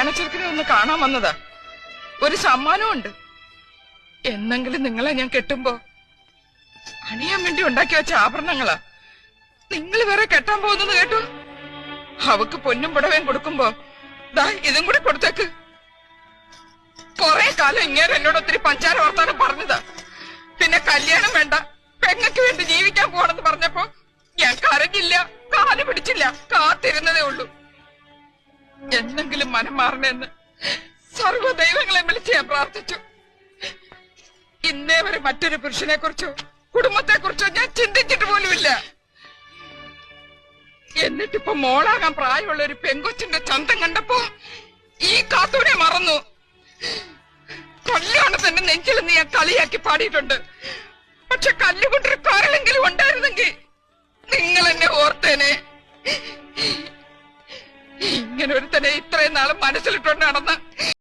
കല്യാണച്ചെറുക്കിനെ ഒന്ന് കാണാൻ വന്നതാ. ഒരു സമ്മാനവും ഉണ്ട്. എന്നെങ്കിലും നിങ്ങളെ ഞാൻ കെട്ടുമ്പോ അണിയാൻ വേണ്ടി ഉണ്ടാക്കി വെച്ച ആഭരണങ്ങളാ. നിങ്ങൾ വേറെ കെട്ടാൻ പോകുന്നത് കേട്ടു. അവക്ക് പൊന്നും പുടവയും കൊടുക്കുമ്പോ ദാ ഇതും കൂടി കൊടുത്തേക്ക്. കൊറേ കാലം ഇങ്ങനെ എന്നോട് ഒത്തിരി പഞ്ചാര വർത്താനം പറഞ്ഞതാ. പിന്നെ കല്യാണം വേണ്ട, പെങ്ങക്ക് വേണ്ടി ജീവിക്കാൻ പോകണമെന്ന് പറഞ്ഞപ്പോ ഞാൻ കരഞ്ഞില്ല, കാല് പിടിച്ചില്ല, കാത്തിരുന്നതേ ഉള്ളൂ. എന്നെങ്കിലും മനം മാറണമെന്ന് സർവ്വ ദൈവങ്ങളെ വിളിച്ച് ഞാൻ പ്രാർത്ഥിച്ചു. ഇന്നേ വരെ മറ്റൊരു പുരുഷനെ കുറിച്ചോ കുടുംബത്തെ കുറിച്ചോ ഞാൻ ചിന്തിച്ചിട്ട് പോലുമില്ല. എന്നിട്ടിപ്പോ മോളാകാൻ പ്രായമുള്ള ഒരു പെങ്കൊച്ചിന്റെ ചന്തം കണ്ടപ്പോ ഈ കാത്തൂനെ മറന്നു. കല്യാണത്തിന്റെ നെഞ്ചിൽ നീ ഞാൻ കളിയാക്കി പാടിയിട്ടുണ്ട്. പക്ഷെ കല്ലുകൊണ്ടൊരു കാരലെങ്കിലും ഉണ്ടായിരുന്നെങ്കിൽ നിങ്ങൾ എന്നെ ഓർത്തേനെ. ഇങ്ങനെ ഒരുത്തനെ ഇത്രയും നാളും മനസ്സിലിട്ടുണ്ട് നടന്ന